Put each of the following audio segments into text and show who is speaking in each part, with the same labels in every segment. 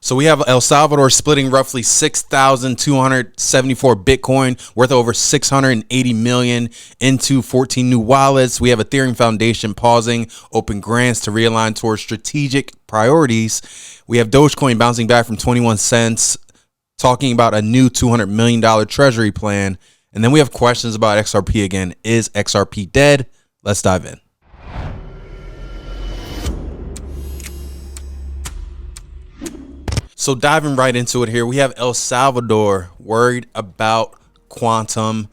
Speaker 1: So we have El Salvador splitting roughly 6,274 Bitcoin worth over 680 million into 14 new wallets. We have Ethereum Foundation pausing open grants to realign towards strategic priorities. We have Dogecoin bouncing back from 21 cents, talking about a new $200 million treasury plan. And then we have questions about XRP again. Is XRP dead? Let's dive in. So diving right into it here, we have El Salvador worried about quantum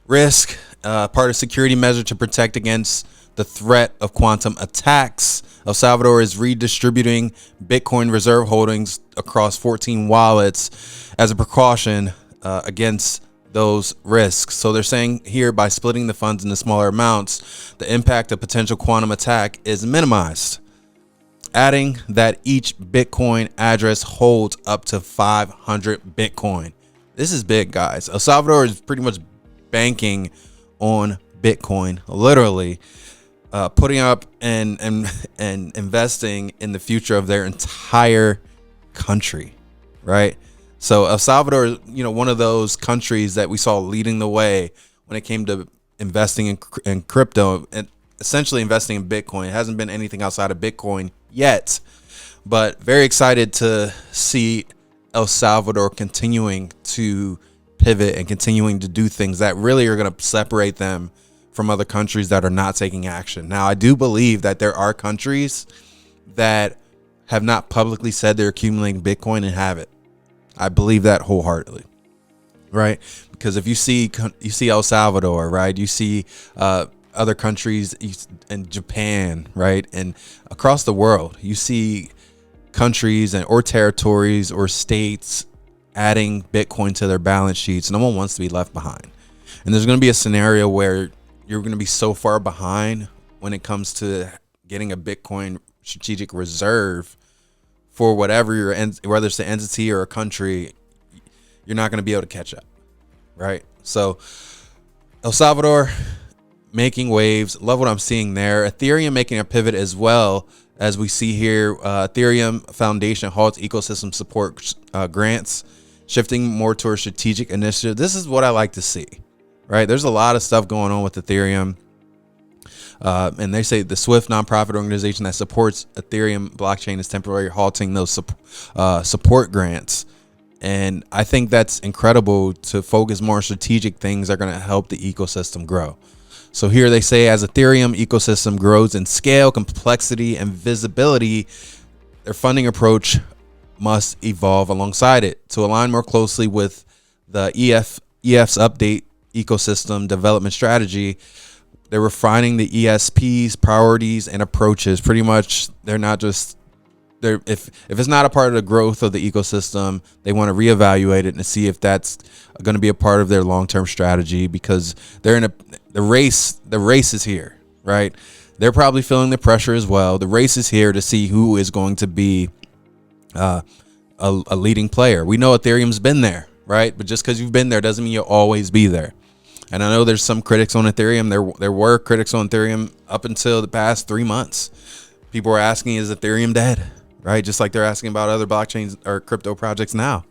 Speaker 1: risk, part of security measure to protect against the threat of quantum attacks. El Salvador is redistributing Bitcoin reserve holdings across 14 wallets as a precaution against those risks. So they're saying here, by splitting the funds into smaller amounts, the impact of potential quantum attack is minimized, adding that each Bitcoin address holds up to 500 Bitcoin. This is big, guys. El Salvador is pretty much banking on Bitcoin, literally putting up and investing in the future of their entire country, right? So El Salvador is, one of those countries that we saw leading the way when it came to investing in crypto and essentially investing in Bitcoin. It hasn't been anything outside of Bitcoin yet, but very excited to see El Salvador continuing to pivot and continuing to do things that really are going to separate them from other countries that are not taking action. Now, I do believe that there are countries that have not publicly said they're accumulating Bitcoin and have it. I believe that wholeheartedly, right? Because if you see El Salvador, right, you see other countries in Japan, right, and across the world, you see countries or territories or states adding Bitcoin to their balance sheets. No one wants to be left behind, and there's going to be a scenario where you're going to be so far behind when it comes to getting a Bitcoin strategic reserve for whatever whether it's an entity or a country, you're not going to be able to catch up, right? So El Salvador making waves. Love what I'm seeing there. Ethereum making a pivot as well, as we see here. Ethereum Foundation halts ecosystem support grants, shifting more towards strategic initiative. This is what I like to see, right? There's a lot of stuff going on with Ethereum. And they say the Swift nonprofit organization that supports Ethereum blockchain is temporarily halting those support grants. And I think that's incredible to focus more on strategic things that are going to help the ecosystem grow. So here they say, as Ethereum ecosystem grows in scale, complexity, and visibility, their funding approach must evolve alongside it to align more closely with the EF's update ecosystem development strategy. They're refining the ESP's priorities and approaches. Pretty much, they're not just there. If it's not a part of the growth of the ecosystem, they want to reevaluate it and see if that's going to be a part of their long-term strategy, because they're in the race. The race is here, right? They're probably feeling the pressure as well. The race is here to see who is going to be a leading player. We know Ethereum's been there, right? But just because you've been there doesn't mean you'll always be there. And I know there's some critics on Ethereum. There were critics on Ethereum up until the past 3 months. People were asking, is Ethereum dead? Right? Just like they're asking about other blockchains or crypto projects now.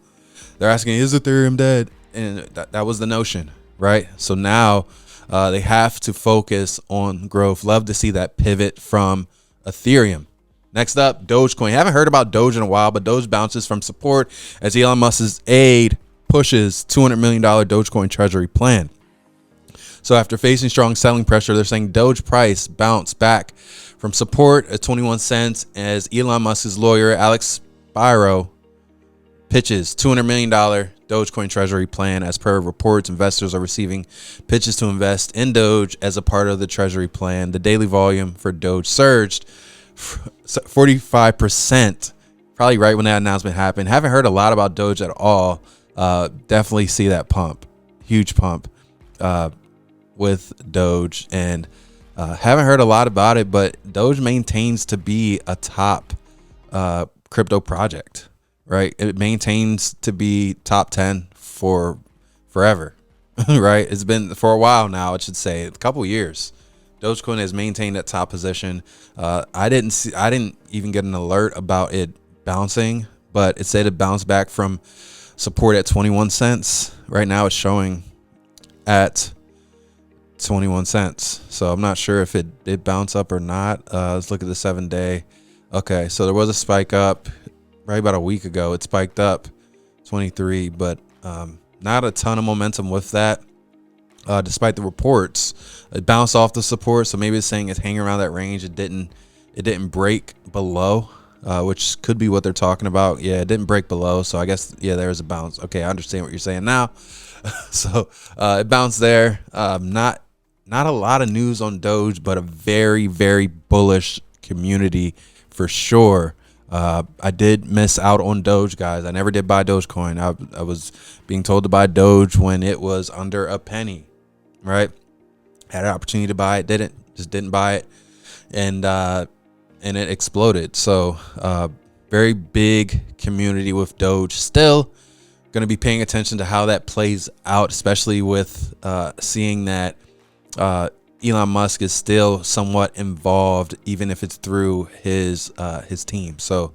Speaker 1: They're asking, is Ethereum dead? And that was the notion, right? So now they have to focus on growth. Love to see that pivot from Ethereum. Next up, Dogecoin. Haven't heard about Doge in a while, but Doge bounces from support as Elon Musk's aide pushes $200 million Dogecoin treasury plan. So after facing strong selling pressure, they're saying Doge price bounced back from support at 21 cents as Elon Musk's lawyer, Alex Spiro, pitches $200 million Dogecoin treasury plan. As per reports, investors are receiving pitches to invest in Doge as a part of the treasury plan. The daily volume for Doge surged 45%, probably right when that announcement happened. Haven't heard a lot about Doge at all. Definitely see that pump, huge pump with Doge, and haven't heard a lot about it, but Doge maintains to be a top crypto project, right? It maintains to be top 10 for forever, right? It's been for a while now, I should say, a couple years. Dogecoin has maintained that top position. I didn't even get an alert about it bouncing, but it said it bounced back from support at 21 cents. Right now it's showing at 21 cents. So I'm not sure if it did bounce up or not. Let's look at the 7-day. Okay, so there was a spike up right about a week ago. It spiked up 23, but not a ton of momentum with that. Despite the reports, it bounced off the support, so maybe it's saying it's hanging around that range. It didn't break below, which could be what they're talking about. Yeah, it didn't break below, so I guess there's a bounce. Okay, I understand what you're saying now. So it bounced there. Not a lot of news on Doge, but a very, very bullish community for sure. I did miss out on Doge, guys. I never did buy Dogecoin. I was being told to buy Doge when it was under a penny, right? Had an opportunity to buy it, didn't buy it, and it exploded. So very big community with Doge. Still going to be paying attention to how that plays out, especially with seeing that Elon Musk is still somewhat involved, even if it's through his team. So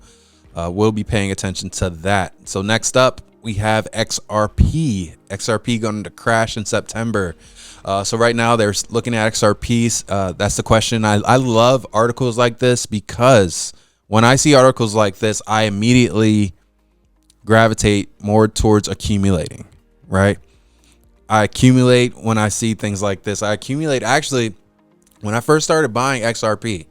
Speaker 1: we'll be paying attention to that. So next up, we have XRP. XRP going to crash in September. So right now they're looking at XRPs. That's the question. I love articles like this because when I see articles like this, I immediately gravitate more towards accumulating, right? I accumulate when I see things like this. I accumulate actually when I first started buying XRP.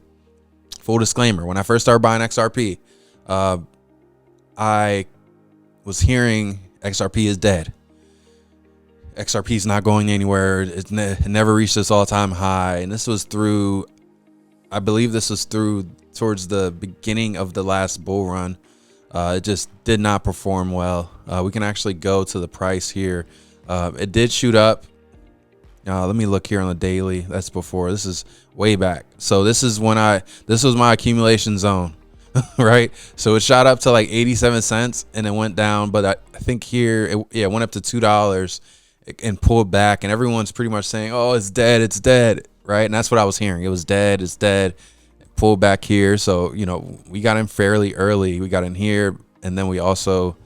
Speaker 1: Full disclaimer, when I first started buying XRP, I was hearing XRP is dead. XRP is not going anywhere. It never reached its all-time high. And this was through, I believe this was through towards the beginning of the last bull run. It just did not perform well. We can actually go to the price here. It did shoot up. Let me look here on the daily. That's before. This is way back. So this was my accumulation zone, right? So it shot up to like 87 cents and it went down. But I think here, it went up to $2 and pulled back. And everyone's pretty much saying, oh, it's dead. It's dead. Right. And that's what I was hearing. It was dead. It's dead. Pulled back here. So, we got in fairly early. We got in here. And then we also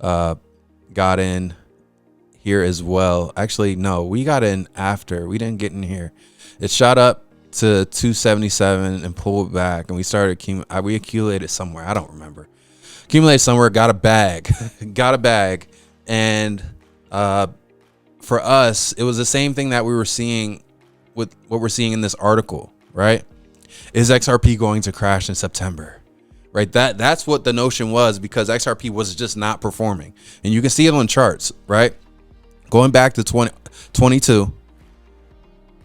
Speaker 1: got in here as well. Actually, no, we got in after. We didn't get in here. It shot up to 277 and pulled back, and we started we accumulated somewhere. I don't remember. Accumulated somewhere, got a bag. And for us, it was the same thing that we were seeing with what we're seeing in this article, right? Is XRP going to crash in September? Right, that's what the notion was, because XRP was just not performing, and you can see it on charts, right? Going back to 2022,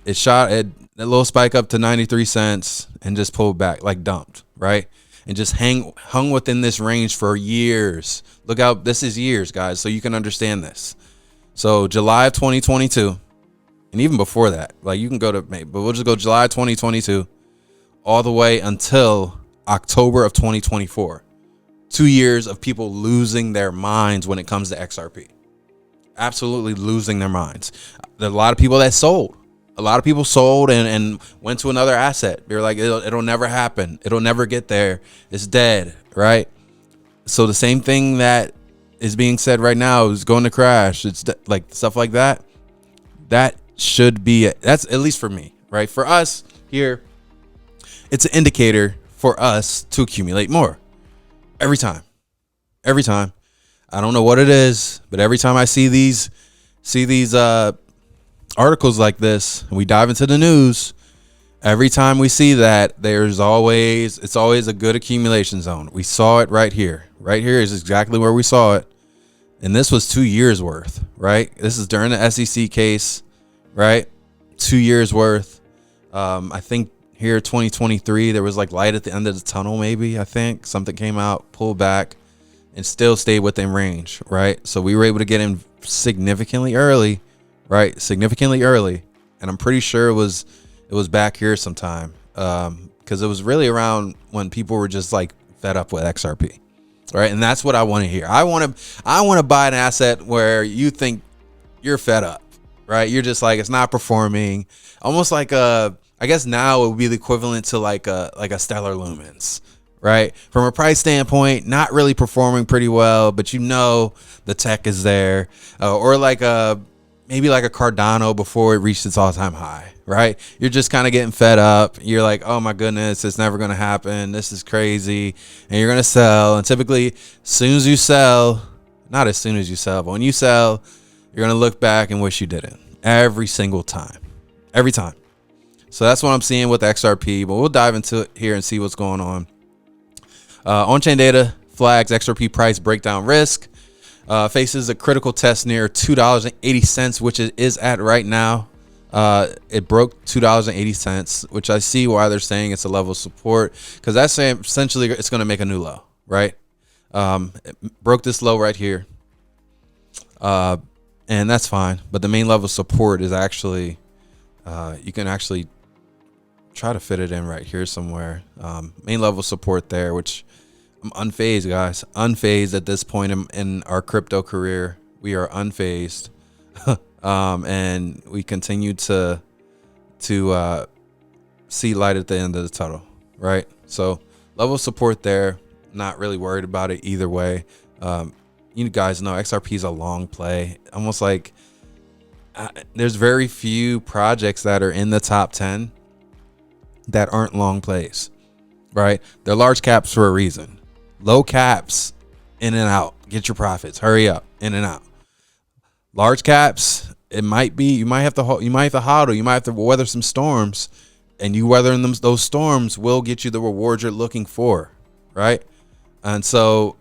Speaker 1: it shot at a little spike up to 93 cents and just pulled back, like dumped, right? And just hung within this range for years. Look out, this is years, guys, so you can understand this. So July of 2022, and even before that, like you can go to May, but we'll just go July 2022 all the way until October of 2024. 2 years of people losing their minds when it comes to XRP. Absolutely losing their minds. There's a lot of people that sold. A lot of people sold and went to another asset. They were like, it'll never happen. It'll never get there. It's dead, right? So the same thing that is being said right now is going to crash. It's like stuff like that. That should be it. That's at least for me, right? For us here, it's an indicator for us to accumulate more every time. I don't know what it is, but every time I see these articles like this, and we dive into the news, every time we see that, it's always a good accumulation zone. We saw it right here. Right here is exactly where we saw it. And this was 2 years worth, right? This is during the SEC case, right? 2 years worth. I think here 2023, there was like light at the end of the tunnel, maybe. I think something came out, pulled back, and still stayed within range, right? So we were able to get in significantly early, right? Significantly early. And I'm pretty sure it was back here sometime, because it was really around when people were just like fed up with XRP, right? And that's what I want to hear. I want to buy an asset where you think you're fed up, right? You're just like, it's not performing. Almost like I guess now it would be the equivalent to like a Stellar Lumens, right? From a price standpoint, not really performing pretty well, but you know the tech is there. Or like maybe like a Cardano before it reached its all-time high, right? You're just kind of getting fed up. You're like, oh my goodness, it's never going to happen. This is crazy. And you're going to sell. And typically, as soon as you sell, not as soon as you sell, but when you sell, you're going to look back and wish you didn't. Every single time. Every time. So that's what I'm seeing with XRP, but we'll dive into it here and see what's going on. On-chain data flags XRP price breakdown risk. Faces a critical test near $2.80, which it is at right now. It broke $2.80, which I see why they're saying it's a level of support, because that's saying essentially it's going to make a new low, right? It broke this low right here, and that's fine. But the main level of support is actually, you can actually try to fit it in right here somewhere. Main level of support there, which I'm unfazed, guys. Unfazed at this point in our crypto career. We are unfazed. And we continue to see light at the end of the tunnel, right? So level of support there. Not really worried about it either way. You guys know XRP is a long play. Almost like there's very few projects that are in the top 10 that aren't long plays, right? They're large caps for a reason. Low caps, in and out. Get your profits. Hurry up, in and out. Large caps, it might be you might have to hodl. You might have to weather some storms, and you weathering those storms will get you the reward you're looking for, right? And so,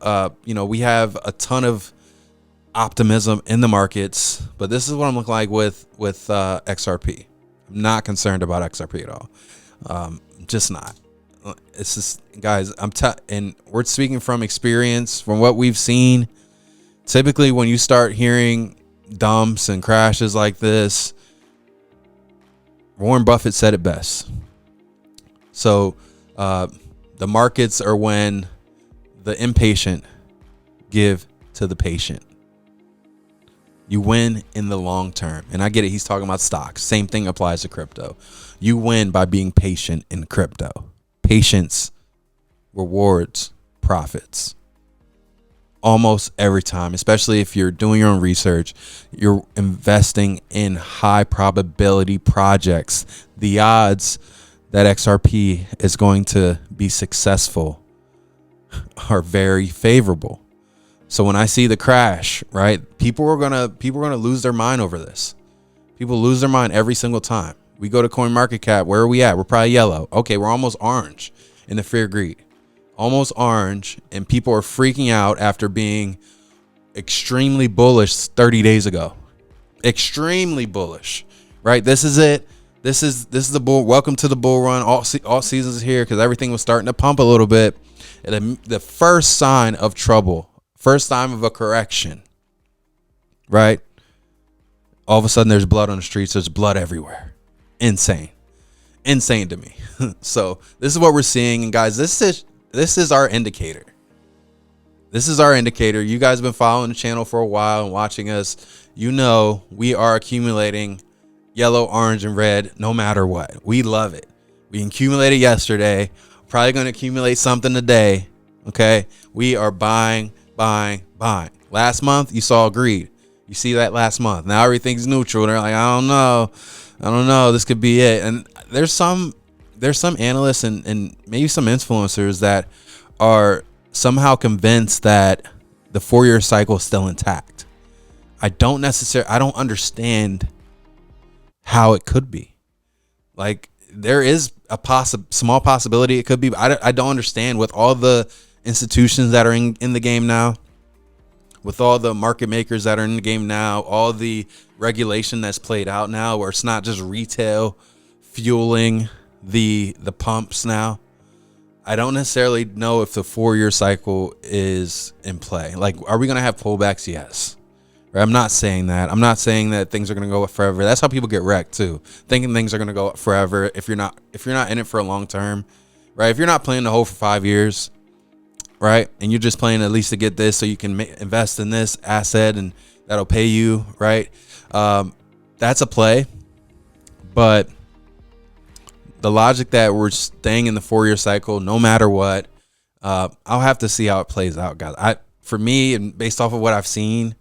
Speaker 1: we have a ton of optimism in the markets, but this is what I'm looking like with XRP. I'm not concerned about XRP at all. Just not. It's just, guys, and we're speaking from experience, from what we've seen. Typically, when you start hearing dumps and crashes like this, Warren Buffett said it best. So, the markets are when the impatient give to the patient. You win in the long term. And I get it. He's talking about stocks. Same thing applies to crypto. You win by being patient in crypto. Patience rewards profits almost every time, especially if you're doing your own research, you're investing in high probability projects. The odds that XRP is going to be successful are very favorable. So when I see the crash, right, people are gonna lose their mind over this. People lose their mind every single time. We go to CoinMarketCap. Where are we at? We're probably yellow. Okay, we're almost orange in the fear greed. Almost orange, and people are freaking out after being extremely bullish 30 days ago. Extremely bullish, right? This is it. This is the bull. Welcome to the bull run. All seasons is here because everything was starting to pump a little bit. And the first sign of trouble, first sign of a correction, right? All of a sudden, there's blood on the streets. There's blood everywhere. Insane to me. So this is what we're seeing, and guys, this is our indicator. This is our indicator. You guys have been following the channel for a while and watching us. You know we are accumulating yellow, orange, and red no matter what. We love it. We accumulated yesterday. Probably going to accumulate something today. Okay, we are buying. Last month you saw greed. You see that last month. Now everything's neutral. They're like, I don't know. This could be it. And there's some analysts and maybe some influencers that are somehow convinced that the 4-year cycle is still intact. I don't understand how it could be. Like, there is a small possibility it could be, but I don't understand, with all the institutions that are in the game now, with all the market makers that are in the game now, all the regulation that's played out now, where it's not just retail fueling the pumps now. I don't necessarily know if the 4-year cycle is in play. Like, are we going to have pullbacks? Yes. Right? I'm not saying that. I'm not saying that things are going to go up forever. That's how people get wrecked too, thinking things are going to go up forever. If you're not in it for a long term, right? If you're not playing the hole for 5 years, right, and you're just playing at least to get this so you can invest in this asset and that'll pay you, right? That's a play. But the logic that we're staying in the 4-year cycle no matter what, I'll have to see how it plays out, guys. For me, and based off of what I've seen,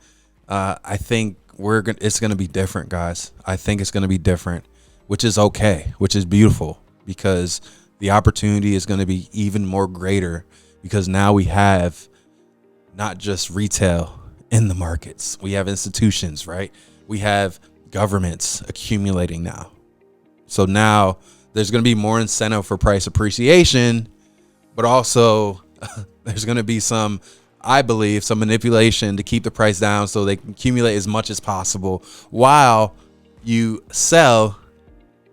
Speaker 1: I think it's gonna be different, guys. I think it's gonna be different, which is okay, which is beautiful, because the opportunity is gonna be even more greater, because now we have not just retail in the markets. We have institutions, right? We have governments accumulating now. So now there's going to be more incentive for price appreciation, but also there's going to be I believe, some manipulation to keep the price down so they can accumulate as much as possible while you sell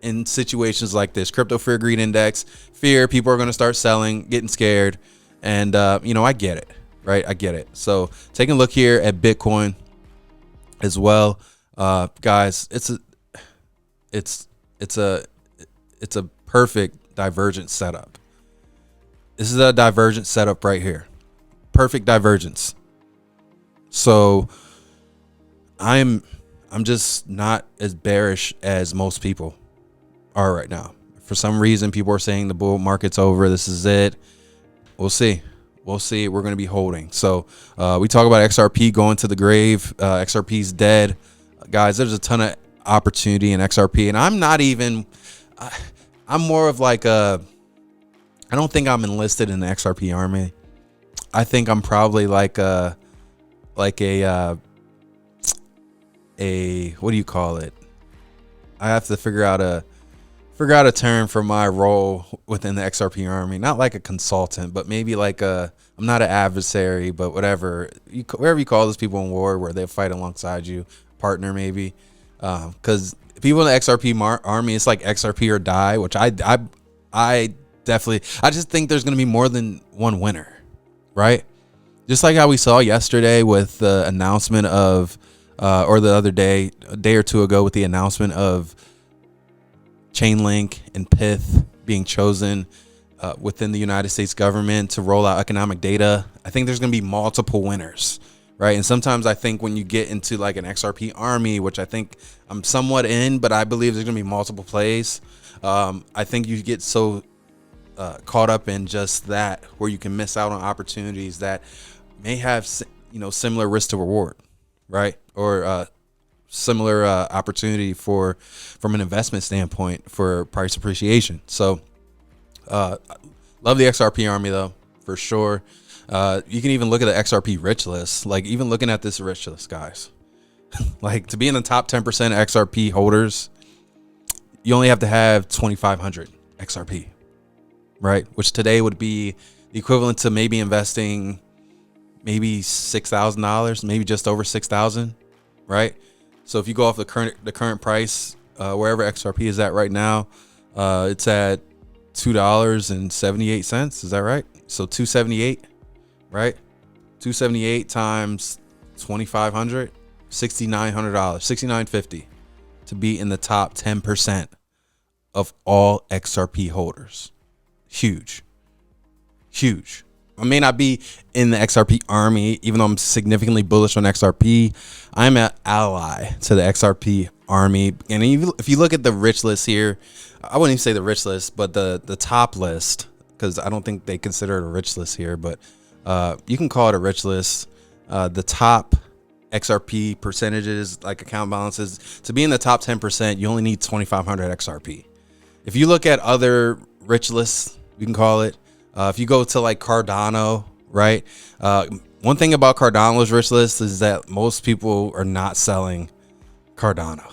Speaker 1: in situations like this. Crypto fear greed index, fear, people are going to start selling, getting scared. And, I get it, right? I get it. So taking a look here at Bitcoin as well, guys, it's a perfect divergent setup. This is a divergent setup right here. Perfect divergence. So I'm just not as bearish as most people are right now. For some reason, people are saying the bull market's over. This is it. We'll see. We'll see. We're going to be holding. So we talk about XRP going to the grave. XRP's dead. Guys, there's a ton of opportunity in XRP. And I'm more of like I don't think I'm enlisted in the XRP army. I think I'm probably like a what do you call it? I have to figure out a term for my role within the XRP army. Not like a consultant, but maybe like I'm not an adversary, but whatever you call those people in war where they fight alongside you, partner maybe. Because people in the XRP army, it's like XRP or die, which I definitely, I just think there's going to be more than one winner, right? Just like how we saw yesterday with the announcement of, or the other day, a day or two ago, with the announcement of Chainlink and Pith being chosen within the United States government to roll out economic data. I think there's going to be multiple winners, right? And sometimes I think when you get into like an XRP army, which I think I'm somewhat in, but I believe there's going to be multiple plays. I think you get so caught up in just that, where you can miss out on opportunities that may have, similar risk to reward, right? Or similar opportunity from an investment standpoint for price appreciation. So love the XRP army though, for sure. You can even look at the XRP rich list. Like, even looking at this rich list, guys, like, to be in the top 10% XRP holders, you only have to have 2,500 XRP, right? Which today would be the equivalent to maybe investing maybe $6,000, maybe just over 6,000, right? So if you go off the current price, wherever XRP is at right now, it's at $2.78. Is that right? So 278, right? 278 times 2,500, $6,900, $6,950 to be in the top 10% of all XRP holders. Huge. I may not be in the XRP army, even though I'm significantly bullish on XRP. I'm an ally to the XRP army. And if you look at the rich list here, I wouldn't even say the rich list, but the top list, because I don't think they consider it a rich list here, but you can call it a rich list. The top XRP percentages, like account balances, to be in the top 10%, you only need 2,500 XRP. If you look at other rich lists, we can call it, if you go to like Cardano, right? One thing about Cardano's rich list is that most people are not selling Cardano,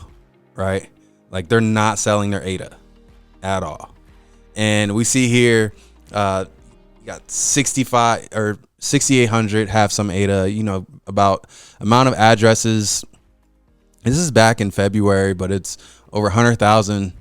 Speaker 1: right? Like, they're not selling their ADA at all. And we see here, you got 65 or 6,800 have some ADA, about amount of addresses. This is back in February, but it's over 100,000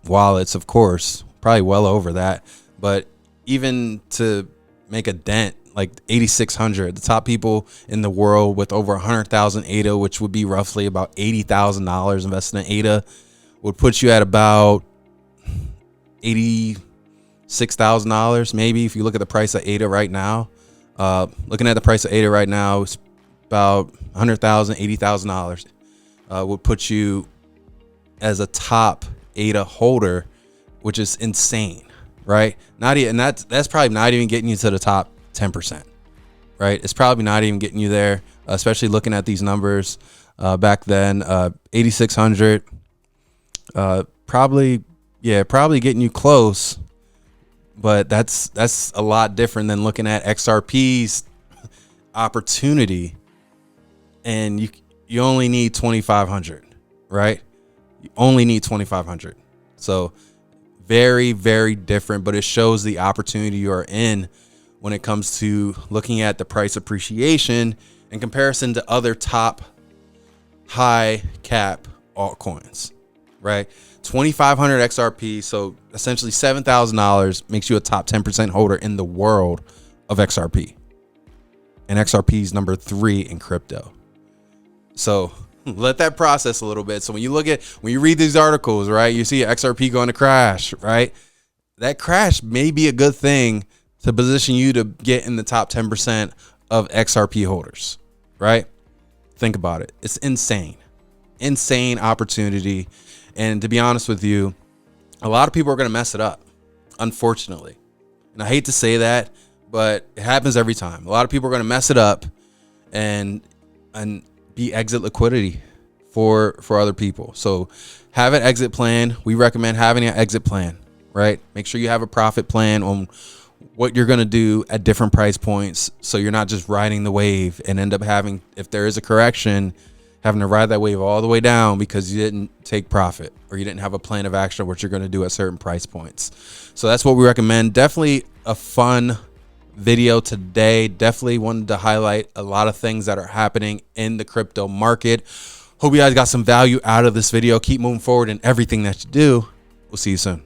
Speaker 1: wallets, of course, probably well over that. But even to make a dent, like 8,600, the top people in the world with over 100,000 ADA, which would be roughly about $80,000 invested in ADA, would put you at about $86,000 maybe. If you look at the price of ADA right now, looking at the price of ADA right now, it's about $100,000, $80,000 would put you as a top ADA holder, which is insane. right? Not even, and that's probably not even getting you to the top 10%, right? It's probably not even getting you there, especially looking at these numbers back then. 8,600, probably getting you close, but that's a lot different than looking at XRP's opportunity, and you only need 2,500, right? You only need 2,500. So very, very different, but it shows the opportunity you are in when it comes to looking at the price appreciation in comparison to other top high cap altcoins, right? 2,500 XRP. So essentially $7,000 makes you a top 10% holder in the world of XRP. And XRP is number 3 in crypto. So let that process a little bit. So when you read these articles, right, you see XRP going to crash, right? That crash may be a good thing to position you to get in the top 10% of XRP holders, right? Think about it. It's insane opportunity. And to be honest with you, a lot of people are going to mess it up, unfortunately. And I hate to say that, but it happens every time. A lot of people are going to mess it up and be exit liquidity for other people. So have an exit plan. We recommend having an exit plan, right? Make sure you have a profit plan on what you're going to do at different price points, so you're not just riding the wave and end up having, if there is a correction, having to ride that wave all the way down because you didn't take profit or you didn't have a plan of action of what you're going to do at certain price points. So that's what we recommend. Definitely a fun video today. Definitely wanted to highlight a lot of things that are happening in the crypto market. Hope you guys got some value out of this video. Keep moving forward in everything that you do. We'll see you soon.